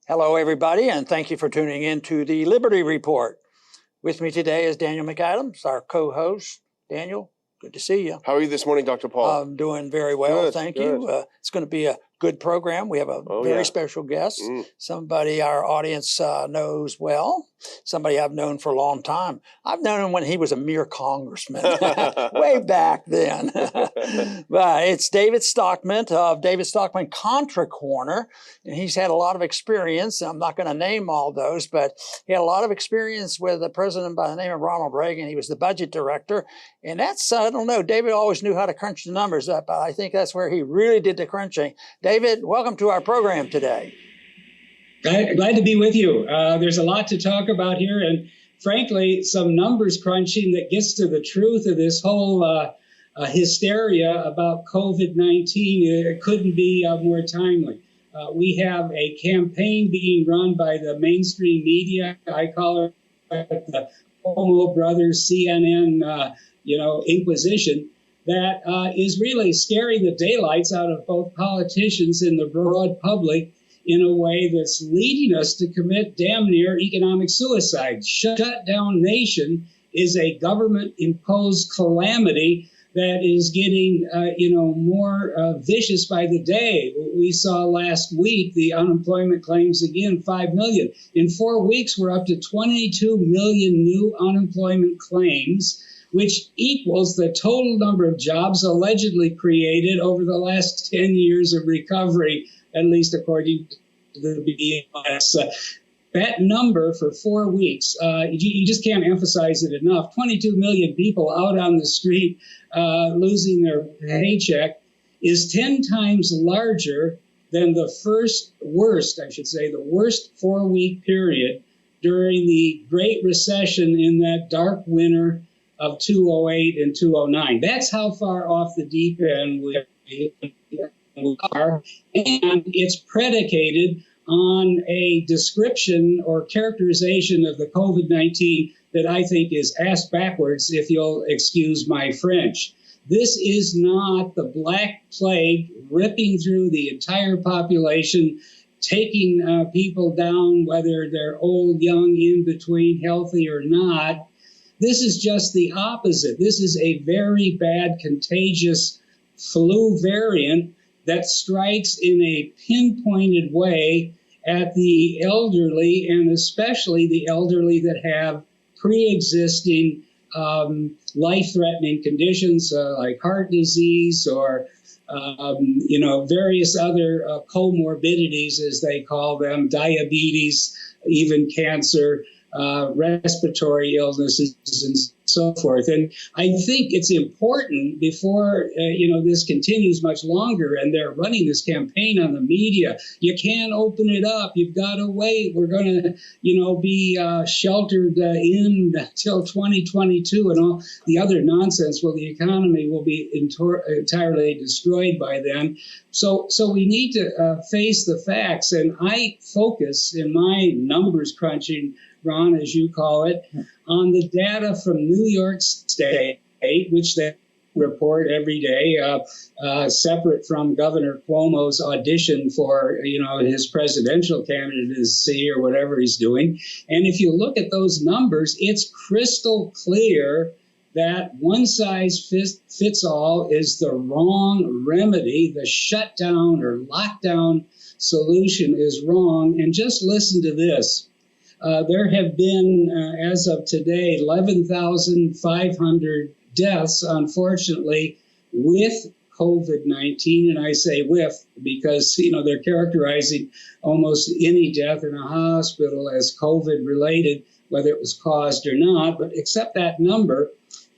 Hello, everybody, and thank you for tuning in to the Liberty Report. With me today is Daniel McAdams, our co-host. Daniel, good to see you. How are you this morning, Dr. Paul? I'm doing very well, thank you. It's going to be a good program. We have a very special guest, somebody our audience knows well, somebody I've known for a long time. I've known him when he was a mere congressman, way back then. But it's David Stockman of David Stockman Contra Corner, and he's had a lot of experience. I'm not going to name all those, but he had a lot of experience with a president by the name of Ronald Reagan. He was the budget director, and that's, I don't know, David always knew how to crunch the numbers up. I think that's where he really did the crunching. David, welcome to our program today. Glad to be with you. There's a lot to talk about here, and frankly, some numbers crunching that gets to the truth of this whole hysteria about COVID-19. It couldn't be more timely. We have a campaign being run by the mainstream media. I call it the Cuomo Brothers CNN, Inquisition. That is really scaring the daylights out of both politicians and the broad public in a way that's leading us to commit damn near economic suicide. Shutdown nation is a government-imposed calamity that is getting, more vicious by the day. We saw last week the unemployment claims again, 5 million. In 4 weeks, we're up to 22 million new unemployment claims, which equals the total number of jobs allegedly created over the last 10 years of recovery, at least according to the BLS. That number for 4 weeks, you just can't emphasize it enough. 22 million people out on the street losing their paycheck is 10 times larger than the worst 4-week period during the Great Recession in that dark winter of 2008 and 2009. That's how far off the deep end we are. And it's predicated on a description or characterization of the COVID-19 that I think is ass backwards, if you'll excuse my French. This is not the Black Plague ripping through the entire population, taking people down, whether they're old, young, in between, healthy or not. This is just the opposite. This is a very bad, contagious flu variant that strikes in a pinpointed way at the elderly, and especially the elderly that have pre-existing life-threatening conditions like heart disease or various other comorbidities, as they call them, diabetes, even cancer, respiratory illnesses, and so forth. And I think it's important before, this continues much longer and they're running this campaign on the media. You can't open it up. You've got to wait. We're going to, be sheltered in until 2022 and all the other nonsense. Well, the economy will be entirely destroyed by then. So we need to face the facts. And I focus in my numbers crunching, Ron, as you call it, on the data from New York State, which they report every day, separate from Governor Cuomo's audition for, his presidential candidacy or whatever he's doing. And if you look at those numbers, it's crystal clear that one size fits all is the wrong remedy. The shutdown or lockdown solution is wrong. And just listen to this. There have been, as of today, 11,500 deaths, unfortunately, with COVID-19. And I say with because, they're characterizing almost any death in a hospital as COVID-related, whether it was caused or not, but accept that number.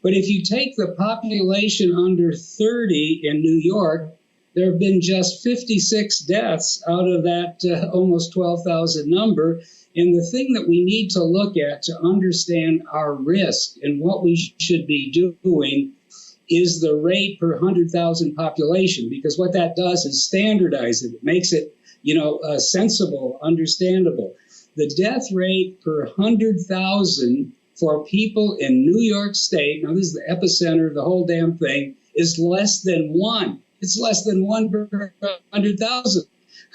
But if you take the population under 30 in New York, there have been just 56 deaths out of that almost 12,000 number. And the thing that we need to look at to understand our risk and what we should be doing is the rate per 100,000 population, because what that does is standardize it. It makes it, sensible, understandable. The death rate per 100,000 for people in New York State, now this is the epicenter of the whole damn thing, is less than 1. It's less than 1 per 100,000.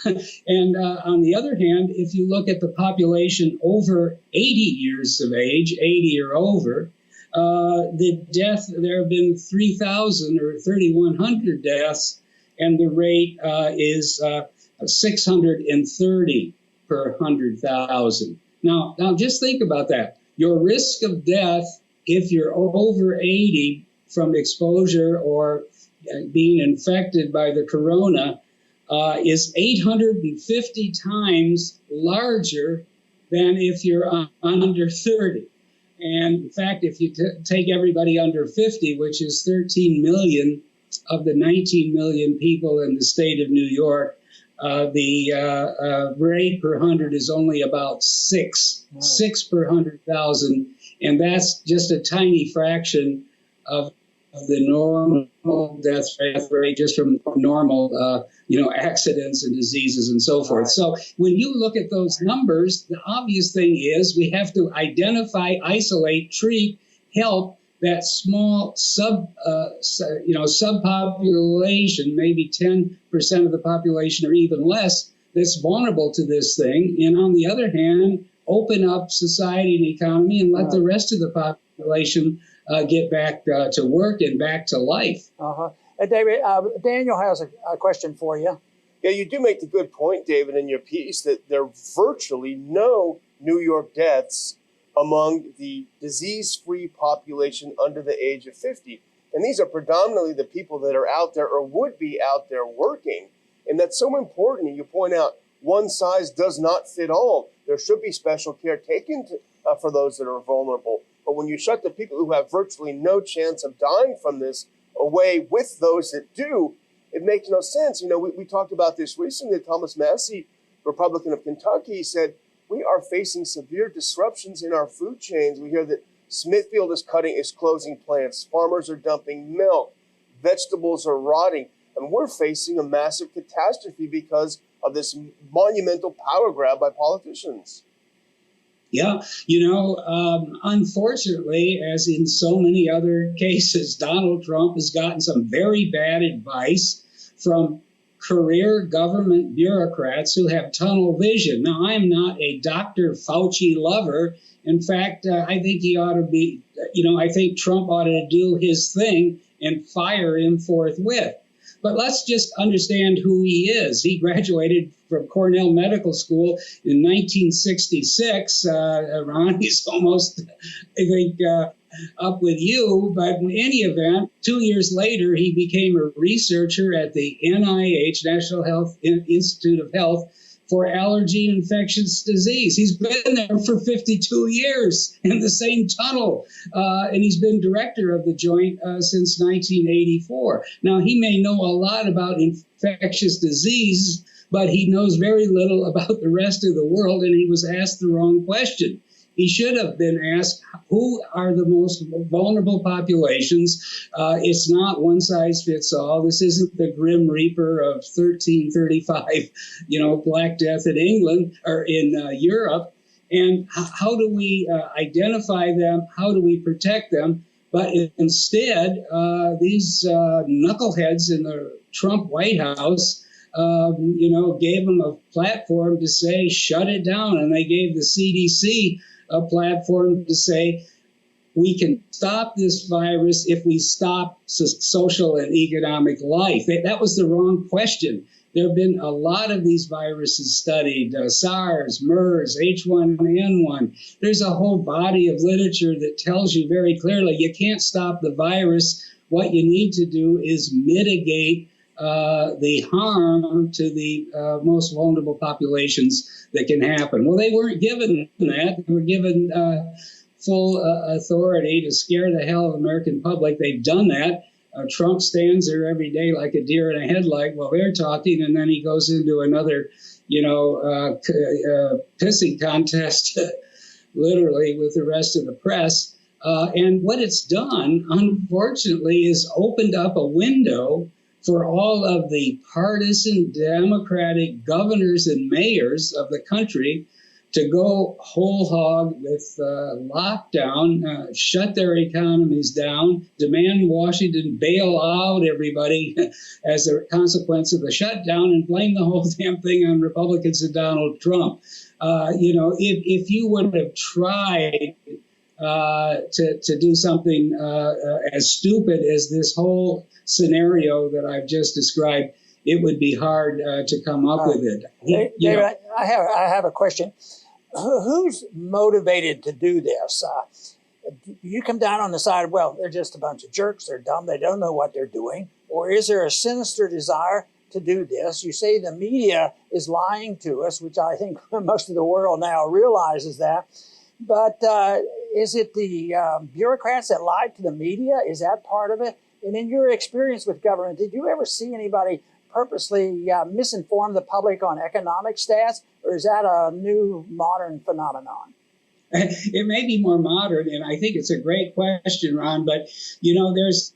And on the other hand, if you look at the population over 80 years of age, 80 or over, there have been 3,000 or 3,100 deaths, and the rate is 630 per 100,000. Now, just think about that. Your risk of death, if you're over 80 from exposure or being infected by the corona, is 850 times larger than if you're under 30. And in fact, if you take everybody under 50, which is 13 million of the 19 million people in the state of New York, the rate per 100 is only about 6 per 100,000. And that's just a tiny fraction of the normal death rate just from normal, accidents and diseases and so forth. So when you look at those numbers, the obvious thing is we have to identify, isolate, treat, help that small subpopulation, maybe 10% of the population or even less, that's vulnerable to this thing. And on the other hand, open up society and economy and let the rest of the population get back to work and back to life. David, Daniel has a question for you. Yeah, you do make the good point, David, in your piece that there are virtually no New York deaths among the disease-free population under the age of 50. And these are predominantly the people that are out there or would be out there working. And that's so important. You point out one size does not fit all. There should be special care taken for those that are vulnerable. But when you shut the people who have virtually no chance of dying from this away with those that do, it makes no sense. We talked about this recently. Thomas Massey, Republican of Kentucky, said, we are facing severe disruptions in our food chains. We hear that Smithfield is closing plants. Farmers are dumping milk. Vegetables are rotting. And we're facing a massive catastrophe because of this monumental power grab by politicians. Yeah, unfortunately, as in so many other cases, Donald Trump has gotten some very bad advice from career government bureaucrats who have tunnel vision. Now, I am not a Dr. Fauci lover. In fact, I think he ought to be, I think Trump ought to do his thing and fire him forthwith. But let's just understand who he is. He graduated from Cornell Medical School in 1966. Ron, he's almost, I think, up with you. But in any event, 2 years later, he became a researcher at the NIH, National Institute of Health, for allergy and infectious disease. He's been there for 52 years in the same tunnel, and he's been director of the joint since 1984. Now, he may know a lot about infectious disease, but he knows very little about the rest of the world, and he was asked the wrong question. He should have been asked, who are the most vulnerable populations? It's not one size fits all. This isn't the Grim Reaper of 1335, Black Death in England or in Europe. And how do we identify them? How do we protect them? But instead, these knuckleheads in the Trump White House, gave them a platform to say, shut it down. And they gave the CDC a platform to say, we can stop this virus if we stop social and economic life. That was the wrong question. There have been a lot of these viruses studied, SARS, MERS, H1N1. There's a whole body of literature that tells you very clearly you can't stop the virus. What you need to do is mitigate the harm to the most vulnerable populations that can happen. Well, they weren't given that. They were given full authority to scare the hell of the American public. They've done that. Trump stands there every day like a deer in a headlight while they're talking, and then he goes into another, pissing contest, literally, with the rest of the press. And what it's done, unfortunately, is opened up a window for all of the partisan Democratic governors and mayors of the country to go whole hog with lockdown, shut their economies down, demand Washington bail out everybody as a consequence of the shutdown, and blame the whole damn thing on Republicans and Donald Trump. If you would have tried to do something as stupid as this whole scenario that I've just described, it would be hard to come up with it. David, I have a question. Who's motivated to do this? You come down on the side of, well, they're just a bunch of jerks, they're dumb, they don't know what they're doing, or is there a sinister desire to do this? You say the media is lying to us, which I think most of the world now realizes that. But is it the bureaucrats that lied to the media? Is that part of it? And in your experience with government, did you ever see anybody purposely misinform the public on economic stats, or is that a new modern phenomenon? It may be more modern, and I think it's a great question, Ron, but, there's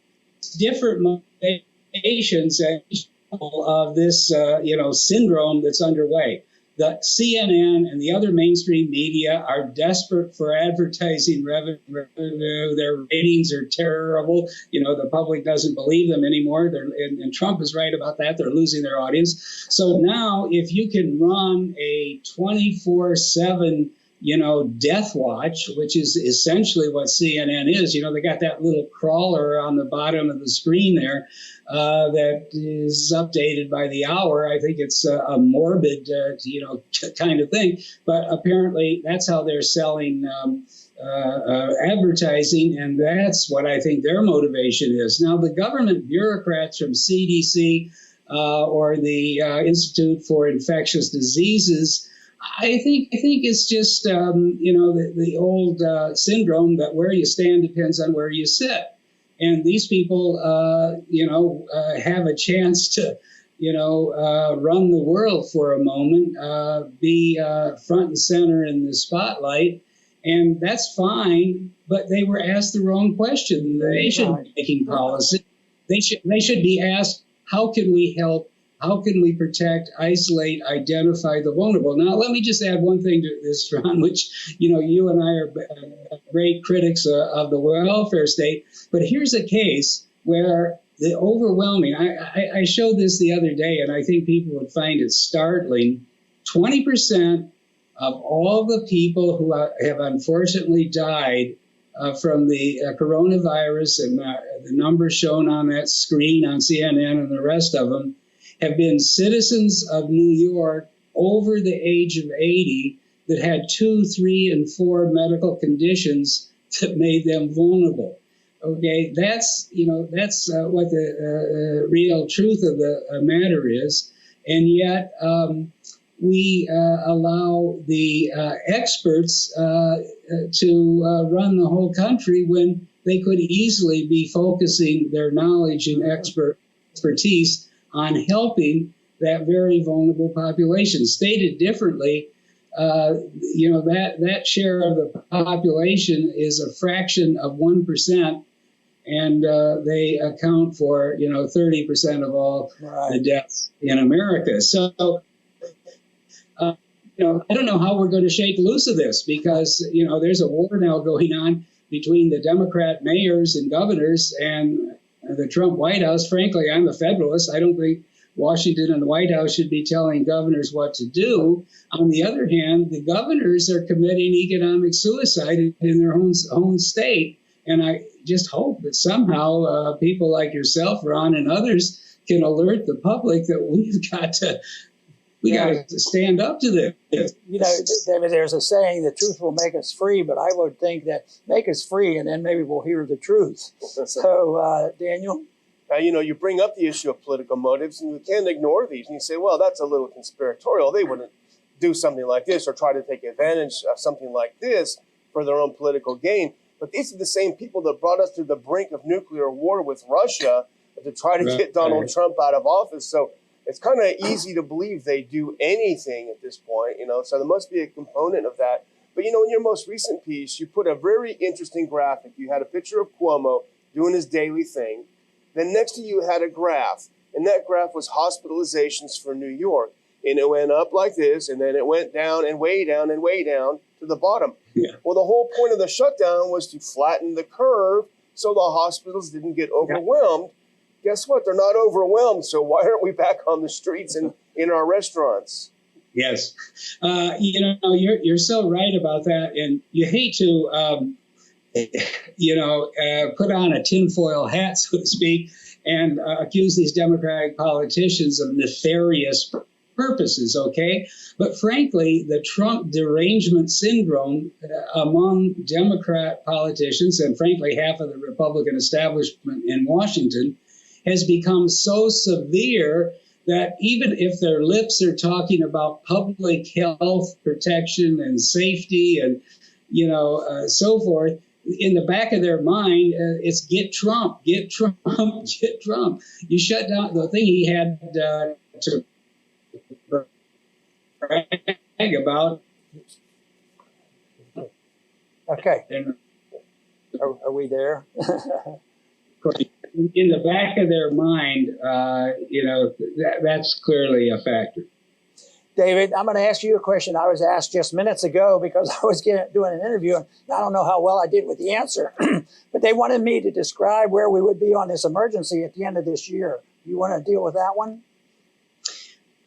different motivations of this, syndrome that's underway. The CNN and the other mainstream media are desperate for advertising revenue. Their ratings are terrible. The public doesn't believe them anymore. And Trump is right about that. They're losing their audience. So now if you can run a 24/7 death watch, which is essentially what CNN is. They got that little crawler on the bottom of the screen there that is updated by the hour. I think it's a morbid, kind of thing. But apparently that's how they're selling advertising, and that's what I think their motivation is. Now, the government bureaucrats from CDC or the Institute for Infectious Diseases, I think it's just, the old syndrome that where you stand depends on where you sit. And these people, have a chance to, run the world for a moment, be front and center in the spotlight. And that's fine, but they were asked the wrong question. They shouldn't be making policy. They should be asked, how can we help? How can we protect, isolate, identify the vulnerable? Now, let me just add one thing to this, Ron, which, you and I are great critics of the welfare state. But here's a case where the overwhelming, I showed this the other day, and I think people would find it startling. 20% of all the people who have unfortunately died from the coronavirus, and the numbers shown on that screen on CNN and the rest of them, have been citizens of New York over the age of 80 that had 2, 3, and 4 medical conditions that made them vulnerable. Okay, that's what the real truth of the matter is, and yet we allow the experts to run the whole country when they could easily be focusing their knowledge and expertise on helping that very vulnerable population. Stated differently, that share of the population is a fraction of 1%, and they account for 30% of all the deaths in America. So I don't know how we're going to shake loose of this, because there's a war now going on between the Democrat mayors and governors and the Trump White House. Frankly, I'm a Federalist. I don't think Washington and the White House should be telling governors what to do. On the other hand, the governors are committing economic suicide in their own state. And I just hope that somehow people like yourself, Ron, and others can alert the public that we've got to stand up to this. David, there's a saying, the truth will make us free, but I would think that make us free and then maybe we'll hear the truth. So, Daniel? You bring up the issue of political motives, and you can't ignore these. And you say, well, that's a little conspiratorial. They wouldn't do something like this or try to take advantage of something like this for their own political gain. But these are the same people that brought us to the brink of nuclear war with Russia to try to get Donald Trump out of office. So it's kind of easy to believe they do anything at this point, so there must be a component of that. But, in your most recent piece, you put a very interesting graphic. You had a picture of Cuomo doing his daily thing. Then next to you had a graph, and that graph was hospitalizations for New York. and it went up like this, and then it went down and way down and way down to the bottom. Yeah. Well, the whole point of the shutdown was to flatten the curve so the hospitals didn't get overwhelmed. Yeah. Guess what? They're not overwhelmed, so why aren't we back on the streets and in our restaurants? Yes. You're so right about that, and you hate to, put on a tinfoil hat, so to speak, and accuse these Democratic politicians of nefarious purposes, okay? But frankly, the Trump derangement syndrome among Democrat politicians, and frankly, half of the Republican establishment in Washington, has become so severe that even if their lips are talking about public health protection and safety and, so forth, in the back of their mind, it's get Trump, get Trump, get Trump. You shut down the thing he had to brag about. Okay. Are we there? In the back of their mind, that's clearly a factor. David, I'm going to ask you a question I was asked just minutes ago because I was doing an interview, and I don't know how well I did with the answer, but they wanted me to describe where we would be on this emergency at the end of this year. You want to deal with that one?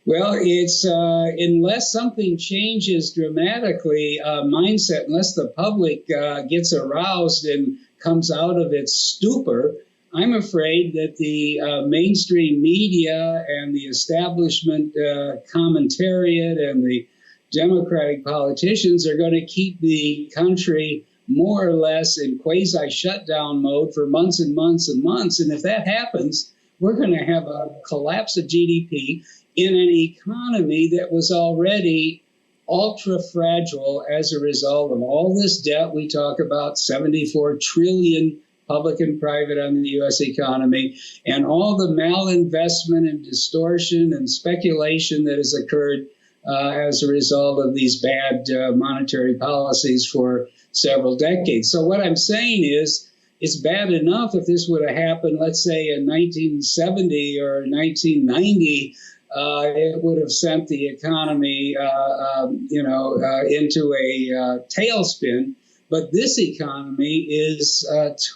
Well, it's unless something changes dramatically, mindset, unless the public gets aroused and comes out of its stupor, I'm afraid that the mainstream media and the establishment commentariat and the Democratic politicians are going to keep the country more or less in quasi-shutdown mode for months and months and months. And if that happens, we're going to have a collapse of GDP in an economy that was already ultra fragile as a result of all this debt we talk about, 74 trillion public and private on the U.S. economy, and all the malinvestment and distortion and speculation that has occurred as a result of these bad monetary policies for several decades. So what I'm saying is, it's bad enough if this would have happened, let's say, in 1970 or 1990, it would have sent the economy, into a tailspin. But this economy is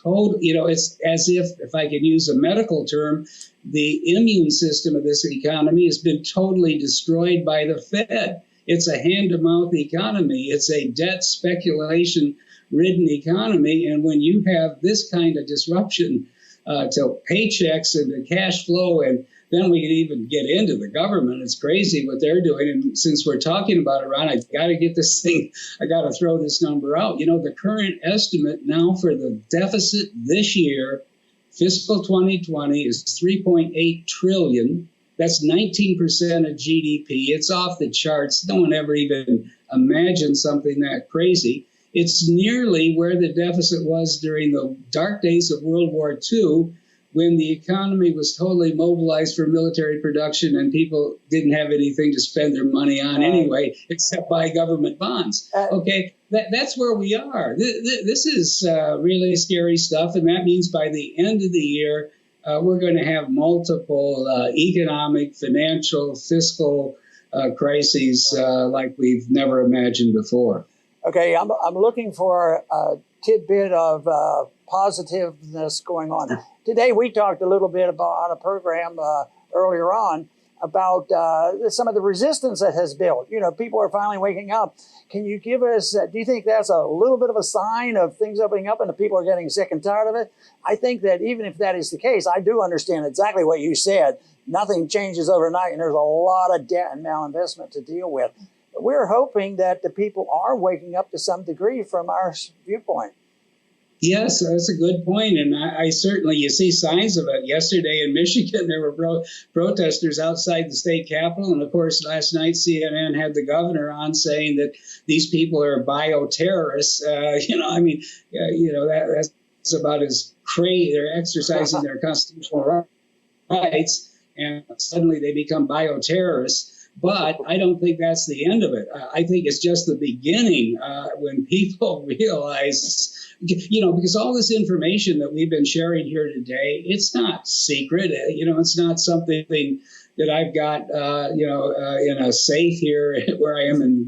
total, it's as if I can use a medical term, the immune system of this economy has been totally destroyed by the Fed. It's a hand-to-mouth economy. It's a debt speculation-ridden economy. And when you have this kind of disruption to paychecks and to cash flow, and then we can even get into the government. It's crazy what they're doing. And since we're talking about Iran, I got to get this thing, I got to throw this number out. The current estimate now for the deficit this year, fiscal 2020, is $3.8 trillion. That's 19% of GDP. It's off the charts. No one ever even imagined something that crazy. It's nearly where the deficit was during the dark days of World War II, when the economy was totally mobilized for military production and people didn't have anything to spend their money on anyway, except buy government bonds. Okay, that's where we are. This is really scary stuff, and that means by the end of the year, we're going to have multiple economic, financial, fiscal crises like we've never imagined before. Okay, I'm looking for a tidbit of positiveness going on. Today we talked a little bit about on a program earlier on about some of the resistance that has built. People are finally waking up. Can you give us, do you think that's a little bit of a sign of things opening up and the people are getting sick and tired of it? I think that even if that is the case, I do understand exactly what you said. Nothing changes overnight, and there's a lot of debt and malinvestment to deal with. But we're hoping that the people are waking up to some degree from our viewpoint. Yes, that's a good point. And I certainly, you see signs of it. Yesterday in Michigan, there were protesters outside the state capitol. And of course, last night, CNN had the governor on saying that these people are bioterrorists. That's about as crazy. They're exercising their constitutional rights, and suddenly they become bioterrorists. But I don't think that's the end of it. I think it's just the beginning when people realize because all this information that we've been sharing here today, it's not secret. It's not something that I've got, in a safe here where I am in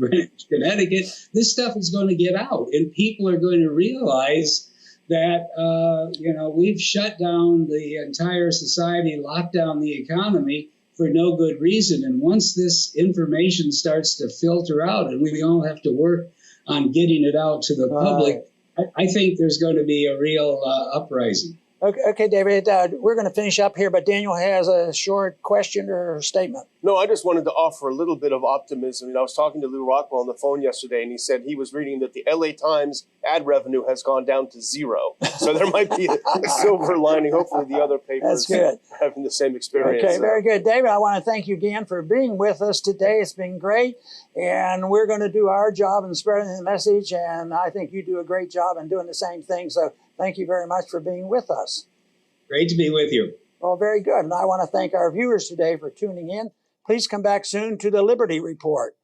Connecticut. This stuff is going to get out, and people are going to realize that, we've shut down the entire society, locked down the economy for no good reason. And once this information starts to filter out, and we all have to work on getting it out to the public, I think there's going to be a real uprising. Okay, David, we're going to finish up here, but Daniel has a short question or statement. No, I just wanted to offer a little bit of optimism. I was talking to Lou Rockwell on the phone yesterday, and he said he was reading that the LA Times ad revenue has gone down to 0. So there might be a silver lining. Hopefully the other papers are having the same experience. Okay, very good. David, I want to thank you again for being with us today. It's been great. And we're going to do our job in spreading the message, and I think you do a great job in doing the same thing. So thank you very much for being with us. Great to be with you. Well, very good. And I want to thank our viewers today for tuning in. Please come back soon to the Liberty Report.